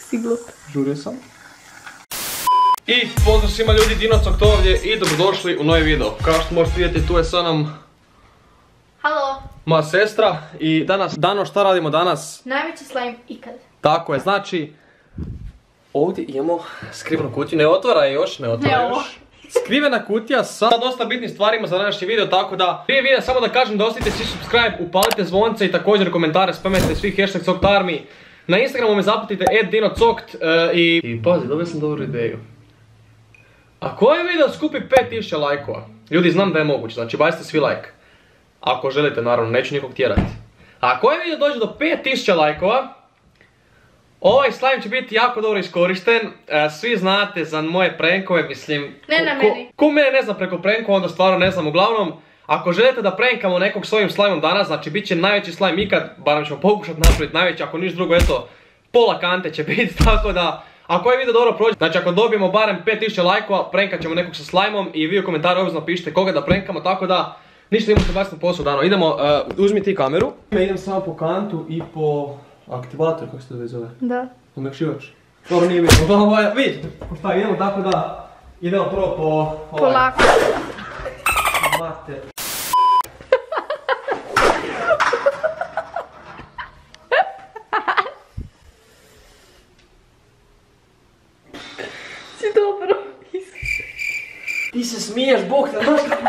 si glup. Žurio sam. I pozdrav svima ljudi, Dinocok to ovdje i dobrodošli u novi video. Kao što možete vidjeti, tu je sa nam Halo. moja sestra i danas šta radimo danas? Najveći slime ikad. Tako je, znači ovdje imamo skrivenu kutiju, ne otvara je još, ne otvara Ne, još. Skrivena kutija sa dosta bitnim stvarima za današnji video, tako da prije videa samo da kažem da ostavite svi subscribe, upalite zvonce i također komentare, spamete svih hashtag Coktarmy. Na Instagramu me zapratite @dinocokt i pazi, dobio sam dobru ideju. Ako ovaj video skupi 5000 lajkova, ljudi znam da je moguće, znači bacite svi like. Ako želite, naravno, neću nikog tjerati. A ako ovaj video dođe do 5000 lajkova, ovaj slime će biti jako dobro iskorišten. Svi znate za moje prankove, mislim... Ne na meni. Ko mene ne zna preko prankova, onda stvarno ne znam. Uglavnom, ako želite da prankamo nekog s ovim slimeom danas, znači bit će najveći slime ikad, barem ćemo pokušati napraviti najveći, ako niš drugo, eto, pola kante će biti, tako da... Ako ovaj video dobro prođe, znači ako dobijemo barem 5000 lajkova, prankat ćemo nekog sa slimeom i vi u komentaru obvezno pišite koga da prankamo, tako da... Ništa, imamo se baciti na posao dano. Idemo, uzmi ti kameru. Idem samo po kantu i po aktivator, kako se to zove? Da. Omekšivač. Dobro, nije vidimo. Uglavnom, vidite, šta idemo, tako da idemo prvo po... Polako. Mater. Si dobro. Ti se smiješ, Bog te, znaš kako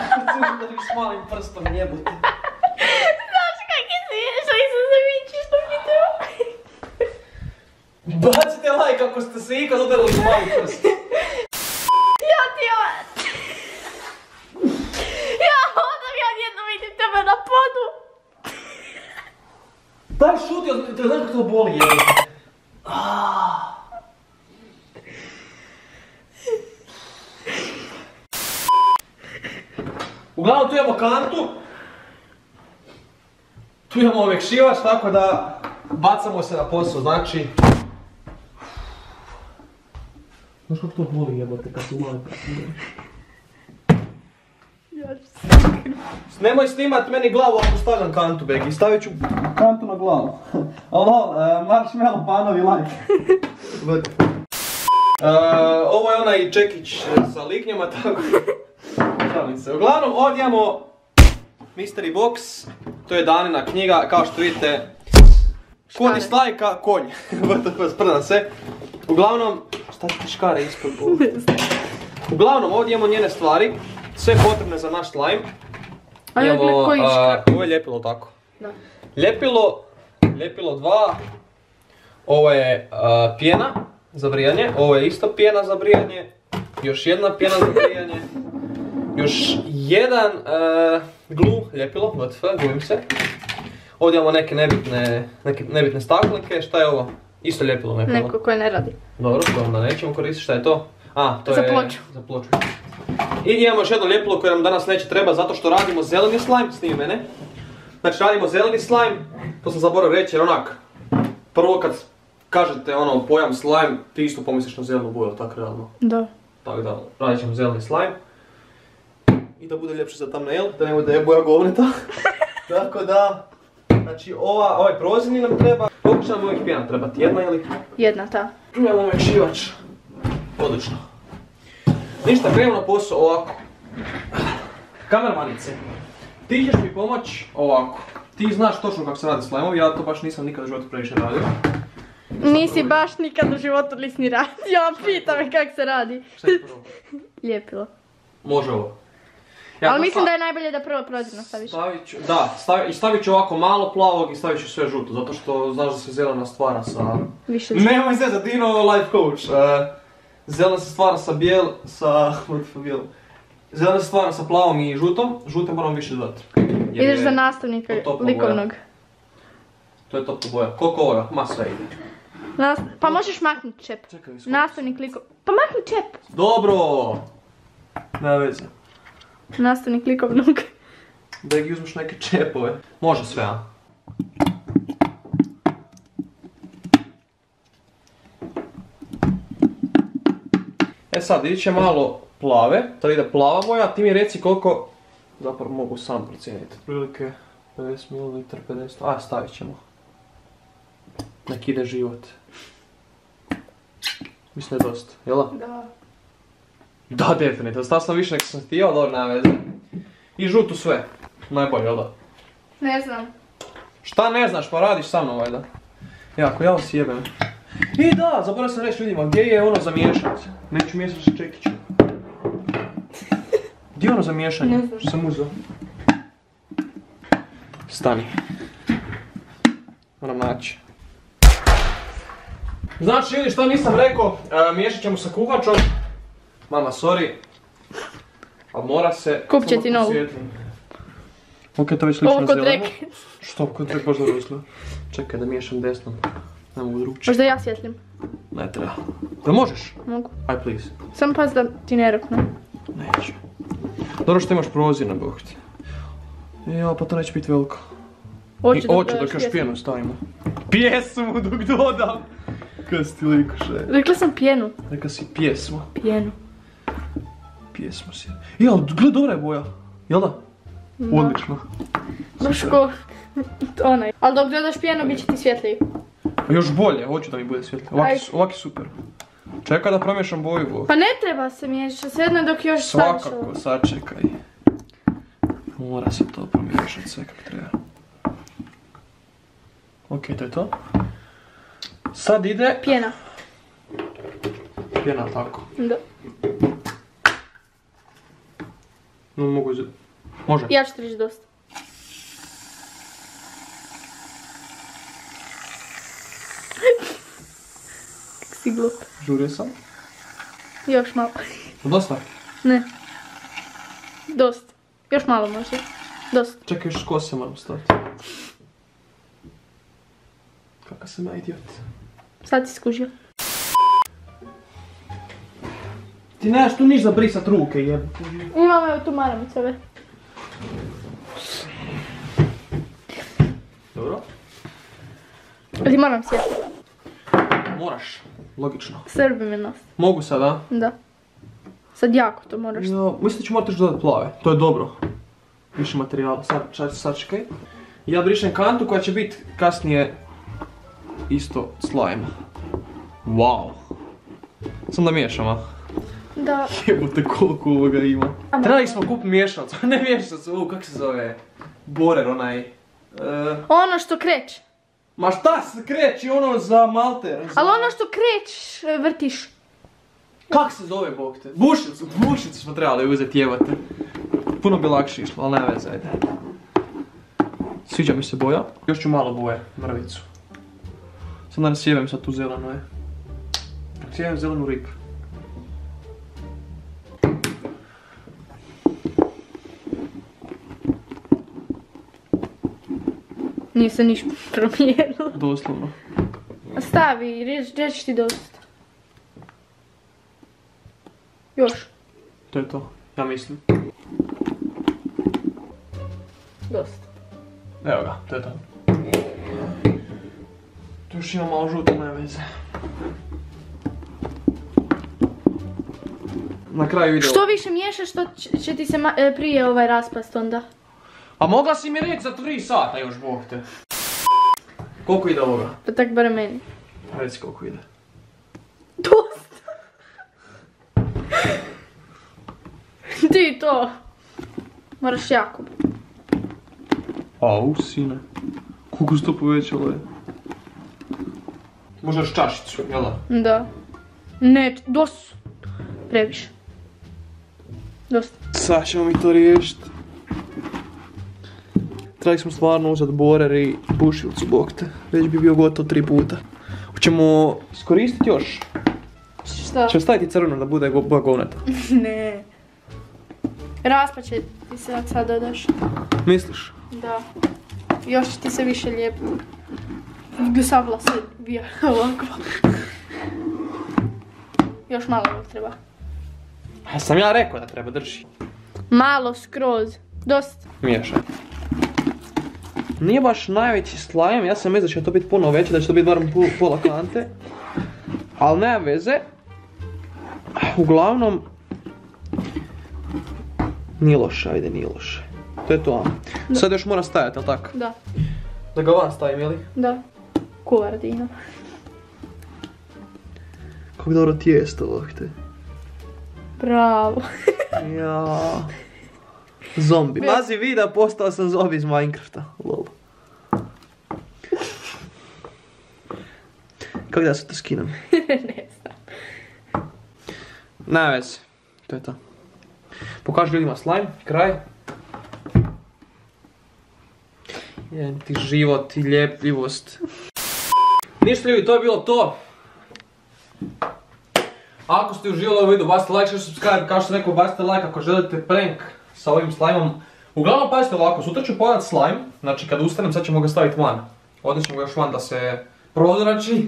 da mi s malim prstom jebote. Znaš kak je smiješ, ali sam se vići što mi treba. Bacite like ako ste se ikad udarili s malim prstom. Ja ti Ja hodam, ja nijedno vidim tebe na podu. Daj šuti, te znaš kako to boli jebote. Uglavnom tu imamo kantu. Tu imamo omekšivač, tako da bacamo se na posao, znači... Znaš kako to boli jebote kad su mali prstom. Ja ću se. Nemoj snimat meni glavu ako stavljam kantu, Begi, stavit ću kantu na glavu. Alo, marshmallow panovi like. Ovo je onaj čekić sa lignjama, tako. Šalim se. Uglavnom, ovdje imamo Mystery Box. To je Danina knjiga, kao što vidite. Kod iz lajka, konj. Sprdam se. Uglavnom, šta ti škare ispod ovdje? Uglavnom, ovdje imamo njene stvari. Sve potrebne za naš slime. Imamo, koji škar? Ovo je ljepilo tako. Da. Ljepilo 2. Ovo je pjena za brijanje. Ovo je isto pjena za brijanje. Još jedna pjena za brijanje. Još jedan glue, ljepilo, gubim se. Ovdje imamo neke nebitne staklenke. Šta je ovo? Isto ljepilo neko. Neko koje ne radi. Dobro, to onda nećemo koristiti. Šta je to? A, to Za je... ploču. Za ploču. I imamo još jedno ljepilo koje nam danas neće treba zato što radimo zeleni slime, snimi mene. Znači radimo zeleni slime, to sam zaboravio reći jer onak, prvo kad kažete ono pojam slime, ti isto pomisliš na zelenu boju, tako realno. Da. Tako da, radit ćemo zeleni slime. I da bude ljepše za thumbnail, da ne bude boja govneta. Tako da, znači ovaj prozirni nam treba. Koliko će nam ovih pjena trebati? Jedna ili? Jedna ta. Imamo omekšivač. Odlično. Ništa, krenemo na posao ovako. Kamermanice, ti ćeš mi pomoć ovako. Ti znaš točno kako se radi slime-ovi, ja to baš nisam nikad u životu previše radio. Nisi baš nikad u životu ni radio, pita me kak se radi. Šta je prvo? Ljepilo. Može ovo. Ali mislim da je najbolje da prvo prozirno staviš. Stavit ću ovako malo plavog i stavit ću sve žuto, zato što znaš da se zelena stvara sa... Više žuto. Nemoj se za Dino life coach. Zelena se stvara sa zelena se stvara sa plavom i žutom, žute moram više dodati. Ideš za nastavnika likovnog. To je topla boja. Koliko ovoga? Ma sve ide. Pa možeš maknuti čep. Nastavnik likovnog. Pa makni čep. Dobro! Nema veze. Nastavnik likovnog. Da gi uzmeš neke čepove. Može sve, a? E sad, vidit će malo plave. Sad ide plava boja, ti mi reci koliko... Zapravo mogu sam procijeniti. Prilike 50 ml, 50... A, stavit ćemo. Nek ide život. Mislim da je dosta, jel da? Da. Da, definitivno. Stao sam više nek sam htio, dobro, nema veze. I žutu sve. Najbolje, jel da? Ne znam. Šta ne znaš, pa radiš sa mnom, valjda. Jako, ja vas jebem. I da, zaboravio sam reći ljudima, gdje je ono za miješat? Neću miješat sa čekićem. Gdje je ono za miješanje? Ne znam. Što sam uzeo? Stani. Moram naći. Znači, ljudi, šta nisam rekao, miješat ćemo sa kuhačom. Mama, sorry. Ali mora se... Kupit će ti novu. Ok, to već slično Ovo kod zeleno. reke. Što, kod reke baš dobro izgleda. Čekaj da miješam desnom. Ne mogu drugčije. Možda ja svjetlim. Ne treba. Da možeš? Mogu. Aj, please. Samo pas da ti ne rokne. Neću. Dobro što imaš prozir na bok ti. Ja, pa to neće biti veliko. Hoće Oće dok još pjenu stavimo. Pjesmu dok dodam. Kaj si ti likoše. Rekla sam pjenu. Neka si pjesmu. Pjenu. Pjesmu si. Jel, gled, dobra je boja. Jel da? Da. Odlično. Baš ko... onaj. Ali dok dodaš pjenu bit će ti svjetliji. A još bolje, hoću da mi bude svjetlije. Ovak je super. Čekaj da promiješam boju bok. Pa ne treba se miješati, svejedno dok još staviš ovo. Svakako, sačekaj. Mora se to promiješati sve kako treba. Ok, to je to. Sad ide... Pjena. Pjena, tako. Da. No, mogu... Može. Ja ću ti reći dosta. Kak si glup. Žurio sam. Još malo. Dosta? Ne. Dosta. Još malo može. Dosta. Čekaj, još kose moram staviti. Kakav sam ja idiot. Sad si skužio. Ti nemaš tu niš za brisat ruke, jeb. Imamo evo tu maramice ove. Dobro. Ali moram sjeti. Moraš. Logično. Srbi mi nos. Mogu sad, a? Da. Sad jako to moraš. Ja, mislim da ću morati još dodati plave. To je dobro. Više materijala. Sad čekaj. Ja brišem kantu koja će biti kasnije isto slime. Wow. Sam da miješam, a? Da. Jebote koliko ovoga ima. Trebali smo kupiti miješac. Ne miješac, kak se zove? Borer, onaj. Ono što kreće. Ma šta se kreći ono za malter? Ali ono što kreć, vrtiš. Kak se zove, bog te? Bušicu smo trebali uzeti, jebate. Puno bi lakše išlo, ali nema veze, ajde. Sviđa mi se boja. Još ću malo boje, mrvicu. Sam da ne sjebem sad tu zelenu, je. Sjebem zelenu ripu. Nije se ništa promijenilo. Doslovno. Stavi, reći ti dosta. Još. To je to, ja mislim. Dosta. Evo ga, to je to. Tu još ima malo žuto, nema veze. Na kraju video. Što više miješaš, što će ti se prije raspast onda. A mogla si mi reći za 3 sata još, bog te. Koliko ide ovoga? Pa tak bare meni. Reci koliko ide. Dosta. Ti to. Moraš jako. Au, sine. Koliko se to povećalo je? Možda još čašicu, jel da? Da. Ne, dosta. Previše. Dosta. Sad ćemo mi to riješiti. Trebali smo stvarno uzeti borer i bušilcu, bog te. Već bi bio gotov 3 puta. Hoćemo iskoristiti još? Šta? Ćemo staviti crveno da bude boja govneta. Ne. Raspa će ti se sad dodaš. Misliš? Da. Još će ti se više lijepiti. Gusavla se bija ovako. Još malo ovog treba. A sam ja rekao da treba, drži. Malo, skroz. Dosta. Miješaj. Nije baš najveći slime, ja sam mislio da će to biti puno veće, da će to biti barem pola kante. Ali nema veze. Uglavnom... Nije loše, ajde, nije loše. To je to, a? Sad još mora stajati, jel tako? Da. Da ga van stavim, jeli? Da. Kuvardina. Kako bi dobro tijesto, ovak te. Bravo. Ja. Zombi. Naziv videa postao sam zombi iz Minecrafta. Lol. Kako da se to skinem? Ne znam. Ne vezi. To je to. Pokaži ljudima slime, kraj. Jem ti život i ljepljivost. Ništa ljudi, to je bilo to. Ako ste uživali u videu, bacite like, share, subscribe, kao što sam rekao, bacite like ako želite prank sa ovim slimeom. Uglavnom pazite ovako, sutra ću pogledat slime, znači kad ustanem sad ćemo ga staviti van. Ovdje ćemo ga još van da se prozrači,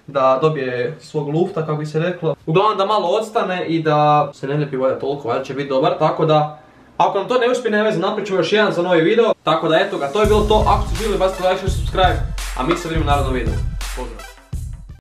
da dobije svog lufta kako bi se reklo. Uglavnom da malo odstane i da se ne lijepi voda toliko, valjda će biti dobar, tako da ako nam to ne uspije, ne veze, napravit ćemo još jedan za novi video. Tako da eto ga, to je bilo to, ako ste živjeli bacite like, share, subscribe, a mi se vidimo u narednom videu. Pozdrav!